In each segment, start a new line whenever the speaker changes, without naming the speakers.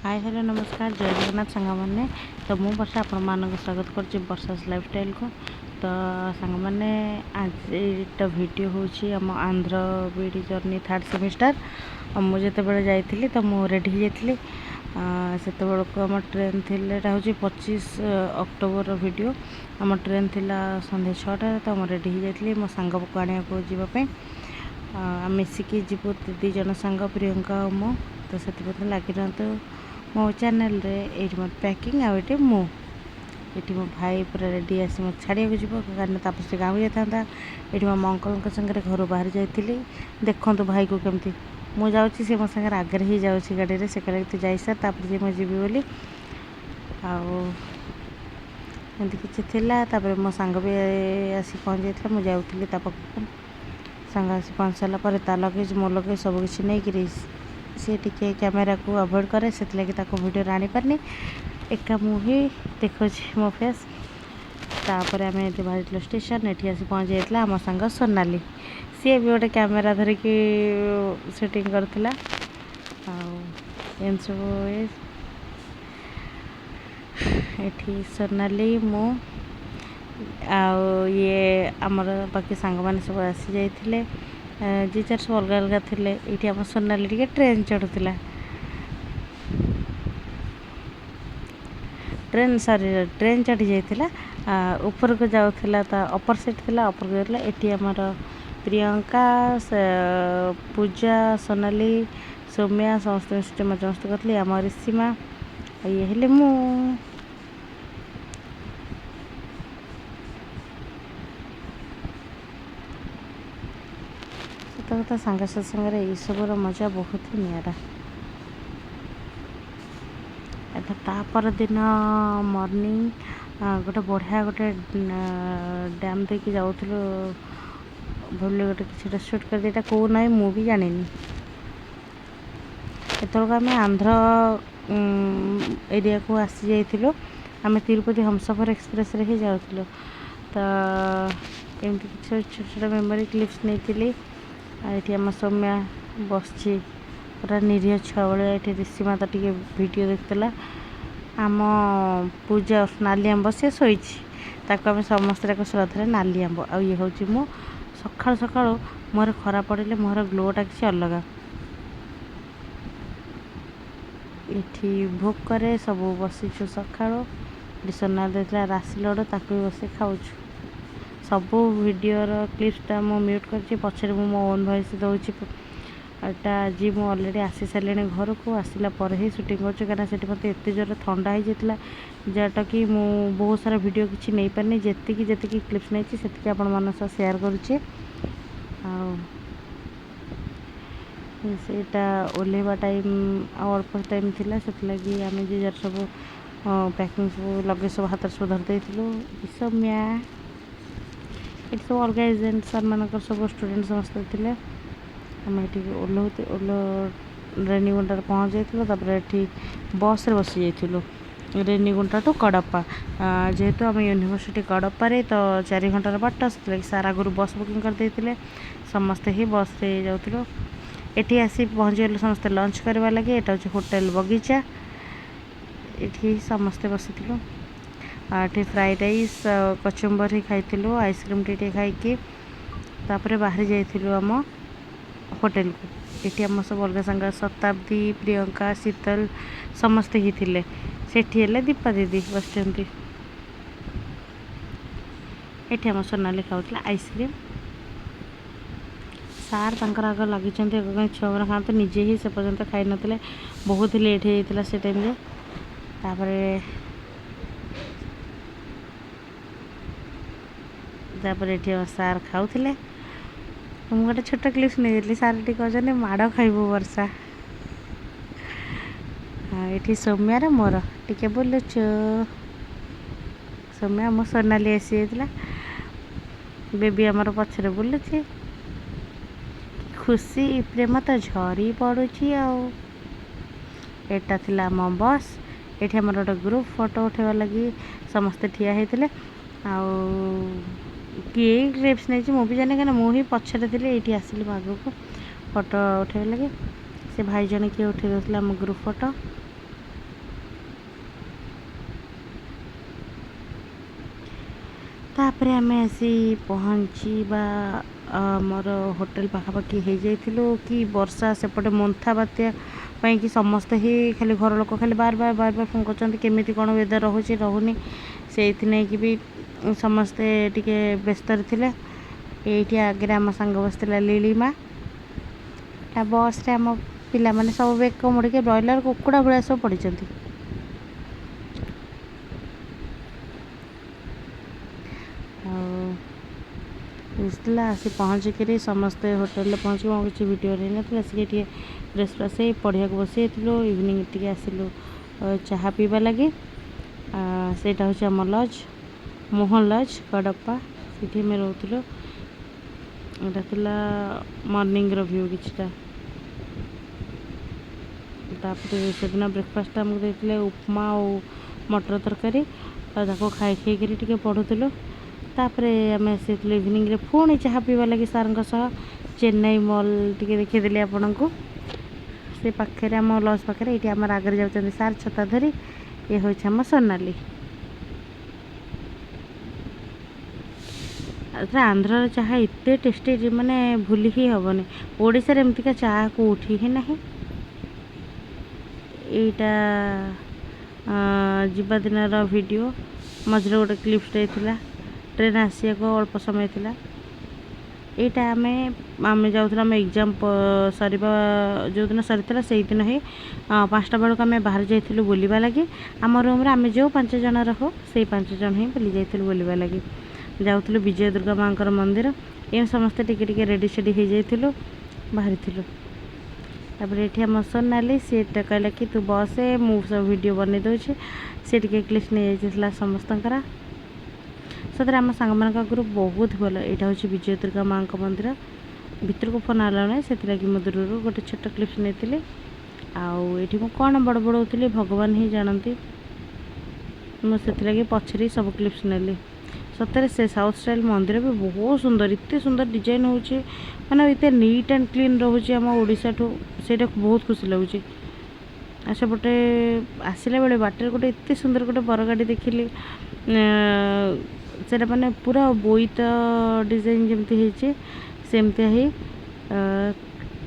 Hi hello नमस्कार जय जगन्नाथ सांग मैंने तो मु वर्षा आपण मान स्वागत कर वर्षास लाइफस्टाइल को। तो सांग मैंने आज एटा वीडियो होची हम Andhra BD journey third semester मुझे बेले जाइली तो मुझे रेडी हो जाइली से आम ट्रेन थी 25 अक्टोबर वीडियो आम ट्रेन थी संध्या 6टा तो मुझे रेडी हो जाइली मो सांग को आने को जीवाई मिसिकी जीवु दी जन सांग प्रियंका और मो तो से लगी रहा मो चैनल रे ये मो पैकिंग आटे मो भाई पूरा रेडी आसी मत छाड़िया जीव कारण तापस गाँव जाता ये मो अंकल संगे घर बाहर जाइली देखु भाई को केमती मु जाऊँगी सी मो सागर आगे ही जाऊँगी गाड़ी से कहले तू जाइ सर तापर मुझे जीवी बोली एमती किसी मो सांग भी आसी पहुँच जाता मुझे जाऊँगी पाखक सांग आसी पहुँच सारा पर लगेज मो लगेज सब किसी नहीं सी टी कैमेरा को अवॉइड करे से वीडियो आनी पारनी एका मुही देखो मो फेस तापर आम ये बाहर स्टेशन ये आसी पहुँच जाता आम सांग सोनाली सी भी गोटे कैमेरा धरिकी शूटिंग करथिला सब ये सोनाली मु ये आमर बाकी सांग मैंने सब आसी जाइए जी चार सब अलग अलग थे ये आम सोनाली टी ट्रेन चढ़ुला ट्रेन सॉरी ट्रेन चढ़ी जाइए ऊपर को जाऊला तो अपर सीट थी अपर को जाता ये आमर प्रियंका पूजा सोनाली सौम्या समस्त मजा मस्त करी आम ऋषिमा ये हेले मु सत कथा सांग सागर ये सब मजा बहुत ही निरा तापर दिन मॉर्निंग गोटे बढ़िया गोटे डैम देखिए जाऊँ भाई गोटे किसी शूट कर दिया कौ ना मु भी जानी एतक आम आंध्र एरिया को आसी जाइलु आम तिरुपति हमसफर एक्सप्रेस रे ही जाऊँ तो एमती किसी छोट छोट मेमोरी क्लिप्स नहीं ये आम सौम्या बस पूरा निरीह छुआ भाया ये ऋषि माता टे वीडियो देखला आम पूजा नाली आंब सी शोई आम समस्त श्रद्धा नाली आंब आ ये हूँ मो सका सका मुहर खरा पड़े मुहर ग्लोटा किसी अलग ये भोकरे सब बसीचु सका सोना देता राशि लड़ ताक भी बस खाऊ सब वीडियोर क्लिप्सटा मु म्यूट कर पछे मो ओन वॉइस दूसरी एटा आज मुझे अलरेडी आसी सारे घर को आसला पर ही शूटिंग कर मत एत जोर थंडा हो जाता जोटा कि मु बहुत सारा वीडियो किसी नहीं पारनी जी क्लिप्स नहीं से आपण मान सेयार करुचे सेटा ओल्हेवा टाइम अल्प टाइम थिला से लगी आम जे जार सब पैकिंग सब लगे सब हाथ सब धरदे सौम्या ये सब अलग एजेंट सर मान सब स्टूडेंट समस्त थे आम ये ओल्लो रेणीगुंटार पहुँच जाइए ये बस रे बसी जाइलु रेणीगुंटा टू कड़प्पा जेहेतु आम यूनिवर्सिटी कड़प्पा रे तो 4 घंटार बाट से सार आगु बस बुकिंग करदे समस्ते ही बस रे जाऊँ ये आसी पहुँचल समस्ते लंच करवा लगे यहाँ हूँ होटेल बगीचा ये समस्ते बसी ये फ्राई राइस कचुम्बर ही खाई आइसक्रीम टी खाई बाहरी जाइलु आम होटेल को ये आम सब अलग सांग शताब्दी प्रियंका शीतल समस्ते ही थे सेठी दीपा दीदी बस ये आम सोनाली खाऊला आइसक्रीम सार तंकर आग लगी छुआ मैंने खाते निजे ही से पर्यंत खाई नथिले बहुत लेट हो जाता से टाइम तापर ये सार खाऊले मुझे गोटे छोट क्लिप्स नहीं सार टी कहते माड़ खाइबू वर्षा ये सौम्यार मोर टे बोलुचु सौम्या मो सोनाली आसी जाता बेबी आमर पछरे बुलुची खुशी प्रेम तो झरी पड़ुची आटा थी आम बस ये आमर गोटे ग्रुप फोटो उठेवा लगी समस्ते ठिया होते किए क्लिप्स नहीं मुझे जाने क्या मुझे पछरे थी ये आसली आग को फोटो उठे लगे से भाई जन किए उठे देते आम ग्रुप फोटो तापर आम आसी पहुँचवा मोर होटेल पाखापाखि हो जाइलु कि वर्षा सेपटे मंथा बात्या कि समस्ते ही खाली घर लोक खाली बार बार फोन कर केमी कौन वेदर रोचे रोनी से नहीं भी समस्ते टिके व्यस्त थे। ये आगे आम सांग बसला लीलिमा बस रे आम पिला माने सब बेक मुड़े ब्रॉयलर कुकुड़ा भाया सब पड़ी बुझला आसी पहुँचिक समस्ते होटेल पहुँच किसी वीडियो रही ना आसिक फ्रेश फ्रेश पढ़िया बसी इवनिंग टी आसिलु चाहा पीवा लगे सेटा हूँ आम लज मोहन लज कडप्पा से रोलु यहाँ मॉर्निंग व्यू किटा से दिन ब्रेकफास्ट आमको देते उपमा और मटर तरकारी खाई खाई पढ़ुलु तापर आम आसी इवनिंग पुणी चाहा पीवा लगे सार चेन्नई मॉल टी देखीदेली आपण को से पाखे आम लज पाखे ये आम आगे जाऊँ सार छता धरी ये हूँ आम सोनाली आंध्र चाह एत टेस्टी माने भूली ही हेनी ओडिशा रे एमतिका चाह कोठी ही ना जीवा दिन वीडियो मझे गोटे क्लिप्सटे ट्रेन आसिया को अल्प समय थिला यहाँ आम जाऊँ एग्जाम सरीबा जो दिन सरी से दिन ही 5टा बेलू आम बाहर जाइलु बुलवा लगे आम रूम आम जो 5 जन रहो से 5 जन ही बुली जाइलु बुलवा लगे जाऊँ विजय दुर्गा माँ मंदिर ये समस्ते टिके रेडी सेडी हो जाइलु बाहरी थिलु तापर ये आम सोनाली सी कहला कि तू बस मु सब वीडियो बन दूचे सी टे क्लिप्स नहीं जाइए समस्तरा सतरे आम सांग ग्रुप बहुत भल यहाँ हूँ विजय दुर्गा माँ मंदिर भितर को फोन आला ना से मो दूर गोटे छोट क्लिप्स नहीं आठी मुझे कौन बड़ बड़ौली भगवान ही जानती मुझे पछरे सब क्लिप्स नेली सतरे से साउथ स्टाइल मंदिर भी बहुत सुंदर एत सुंदर डिजाइन होचे माने एत नीट एंड क्लीन रोचे आम ओडिशा ठू से बहुत खुशी लगुच सेपटे आसला बेले बाटर गोटे एत सुंदर गोटे बरगाड़ी देखिली से माने पूरा बोईत डिजाइन जमती सेमती ही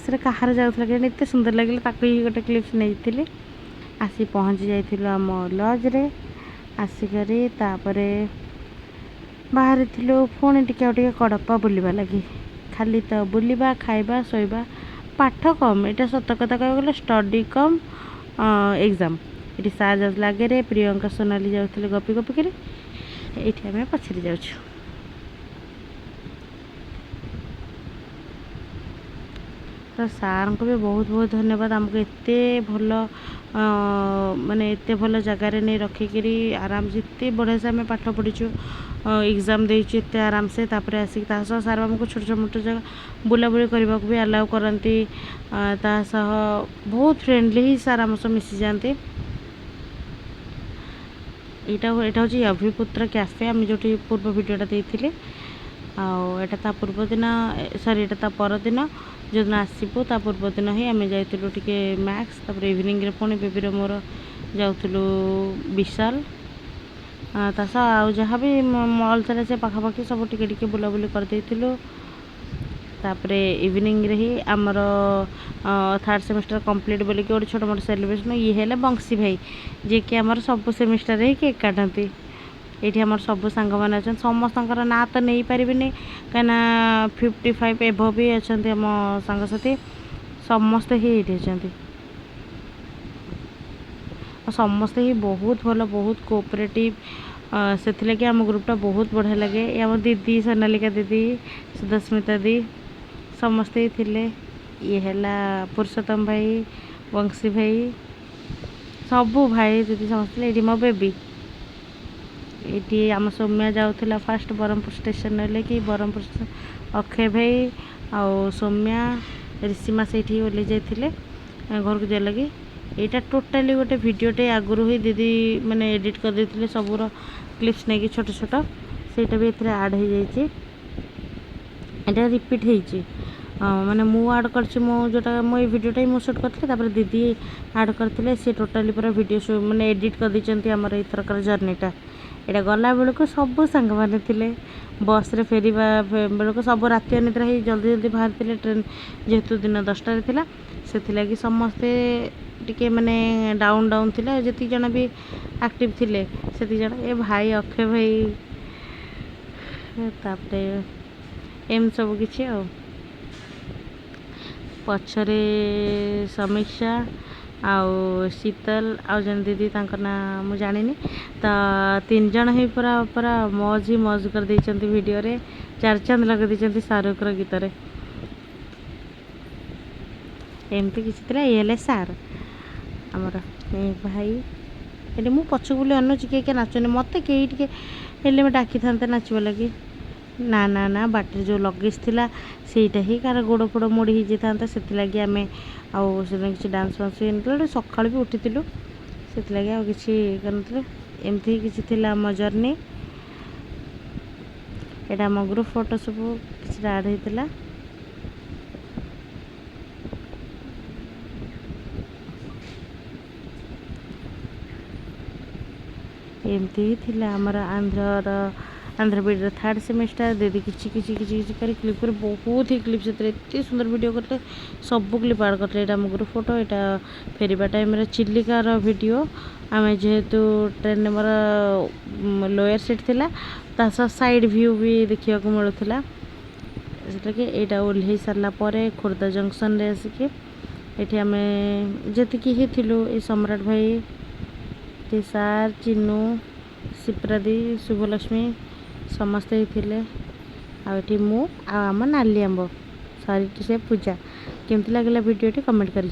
से कहार जाऊला एत सुंदर लगे ही गोटे क्लिप्स नहीं आसी पहुँची जाइलु आम लज रे आसिक तापर बाहर थिलु पुणी टिके कडप्पा बुलवा लगे खाली तो बुलवा खाइबा शोइबा पाठ कम यहाँ सत कथा कह गले स्टडी कम एग्जाम ये सार जाऊँ आगे रे प्रियंका सोनाली जाऊँ गपी गपिक ये आम पछरे जाऊँ तो सार को भी बहुत बहुत धन्यवाद आमको एत भल माने एत भल जगार नहीं रखिकी आराम से एत बढ़िया से आम पाठ पढ़ीचु एग्जाम देचु एत आराम से तापर आसिक सार आमको छोट छोट मोट जगह बुलाबुली करने को भी अलाउ करती बहुत फ्रेंडली ही सार आम सब मिसी जाते यहाँ हूँ अभिपुत्र कैफे आम जो पूर्व वीडियोटा देते आटा पूर्व दिन सॉरी एटा परदिन जो दिन आसबू ता पूर्व दिन ही आम जाइलु टिके मैक्स तापर इवनिंग रे पुणी बेबीर मोर जाऊँ विशाल तास आउ जहाँ भी मॉल चले से पाखापाखि सब टिके बुलाबुली करदेलु तापर इवनिंग रे ही आमर 3rd सेमेस्टर कंप्लीट बोल कि गोटे छोट मोट सेलिब्रेशन ये है बंशी भाई जे कि आमर सब सेमेस्टर ही केक काटती ये आम सब सांग मैंने अच्छा समस्त ना तो नहीं पारे कहीं 55 एभव भी अच्छा आम सांगसाथी समस्ते ही ये अच्छा समस्ते ही बहुत भल बहुत कोऑपरेटिव से लगे आम ग्रुपटा बहुत बढ़िया लगे आम दीदी सोनालिका दीदी सुदस्मिता दी समस्ते ही थिले ये है पुरुषोत्तम भाई बंशी भाई सबू भाई दीदी समझते ये मो बेबी ये आम सौम्या जाऊला फास्ट ब्रह्मपुर स्टेशन कि ब्रह्मपुर अक्षय भाई आउ सौम्या ऋषिमा से ओल्ले जाते घर को जा लगे यहाँ टोटाली गोटे वीडियोटे आगुरी ही दीदी मैंने एडिट कर देते सबूर क्लिप्स नहीं कि छोट छोट सेटा भी ये आड हो जाए रिपीट हो माने मु आड कर जोटा मो वीडियोटा ही शूट करते दीदी आड करते सी टोटाली पूरा वीडियो मैंने एडिट कर देते आमर एथरकर जर्नीटा ଏଇଟା ଗଲା ବେଳକୁ ସବୁ ସାଙ୍ଗମାନେ ଥିଲେ ବସ୍ରେ ଫେରିବା ବେଳକୁ ସବୁ ରାତି ଅନିଦ୍ରା ହେଇ ଜଲ୍ଦି ଜଲ୍ଦି ବାହାରିଥିଲେ ଟ୍ରେନ୍ ଯେହେତୁ ଦିନ 10ଟାରେ ଥିଲା ସେଥିଲାଗି ସମସ୍ତେ ଟିକେ ମାନେ ଡାଉନ୍ ଥିଲା ଯେତିକି ଜଣ ବି ଆକ୍ଟିଭ୍ ଥିଲେ ସେତିକି ଜଣ ଏ ଭାଇ ଅକ୍ଷୟ ଭାଇ ତାପରେ ଏମିତି ସବୁ କିଛି ଆଉ ପଛରେ ସମୀକ୍ଷା ଆଉ ଶୀତଲ ଆଉ ଜଣେ ଦିଦି ତାଙ୍କ ନାଁ ମୁଁ ଜାଣିନି ତ 3 ଜଣ ହିଁ ପୁରା ମଜ କରିଦେଇଛନ୍ତି ଭିଡ଼ିଓରେ 4 ଚାନ୍ଦ ଲଗାଇ ଦେଇଛନ୍ତି ଶାହରୁଖର ଗୀତରେ ଏମିତି କିଛି ଥିଲା ଇଏ ହେଲେ ସାର୍ ଆମର ଭାଇ ଏଠି ମୁଁ ପଛକୁ ବୁଲି ଅନଉଛି କିଏ ନାଚୁନି ମୋତେ କେହି ଟିକେ ହେଲେ ମୁଁ ଡାକିଥାନ୍ତେ ନାଚିବା ଲାଗି ନା ବାଟରେ ଯେଉଁ ଲଗେଜ୍ ଥିଲା ସେଇଟା ହିଁ କାହାର ଗୋଡ଼ ଫୋଡ଼ ମୋଡ଼ି ହେଇଯାଇଥାନ୍ତା ସେଥିଲାଗି ଆମେ ଆଉ ସେଦିନ କିଛି ଡାନ୍ସ ଫାନ୍ସ ହେଇନଥିଲା ସକାଳୁ ବି ଉଠିଥିଲୁ ସେଥିଲାଗି ଆଉ କିଛି କରିନଥିଲୁ ଏମିତି କିଛି ଥିଲା ଆମ ଜର୍ଣ୍ଣି ଏଇଟା ଆମ ଗ୍ରୁପ୍ ଫଟୋ ସବୁ କିଛିଟା ଆଡ଼୍ ହେଇଥିଲା ଏମିତି ହିଁ ଥିଲା ଆମର ଆନ୍ଧ୍ର ବିଡ଼ିର 3rd ସେମିଷ୍ଟାର ଦିଦି କିଛି କରି କ୍ଲିପ୍ କରି ବହୁତ ହି କ୍ଲିପ୍ ସେଥିରେ ଏତେ ସୁନ୍ଦର ଭିଡ଼ିଓ କରିଥିଲେ ସବୁ କ୍ଲିପ୍ ଆଡ଼୍ କରିଥିଲେ ଏଇଟା ଆମ ଗ୍ରୁପ୍ ଫଟୋ ଏଇଟା ଫେରିବା ଟାଇମ୍ରେ ଚିଲିକାର ଭିଡ଼ିଓ ଆମେ ଯେହେତୁ ଟ୍ରେନ୍ରେ ମୋର ଲୋୟର୍ ସିଟ୍ ଥିଲା ତା ସହ ସାଇଡ଼୍ ଭ୍ୟୁ ବି ଦେଖିବାକୁ ମିଳୁଥିଲା ସେଥିଲାଗି ଏଇଟା ଓହ୍ଲେଇ ସାରିଲା ପରେ ଖୋର୍ଦ୍ଧା ଜଙ୍କସନ୍ରେ ଆସିକି ଏଠି ଆମେ ଯେତିକି ହିଁ ଥିଲୁ ଏଇ ସମ୍ରାଟ ଭାଇ ସାର୍ ଚିନୁ ଶିପ୍ରାଦି ଶୁଭଲକ୍ଷ୍ମୀ ସମସ୍ତେ ଥିଲେ ଆଉ ଏଠି ମୁଁ ଆଉ ଆମ ନାଲି ଆମ୍ବ ସରି ସେ ପୂଜା କେମିତି ଲାଗିଲା ଭିଡ଼ିଓଟି କମେଣ୍ଟ କରି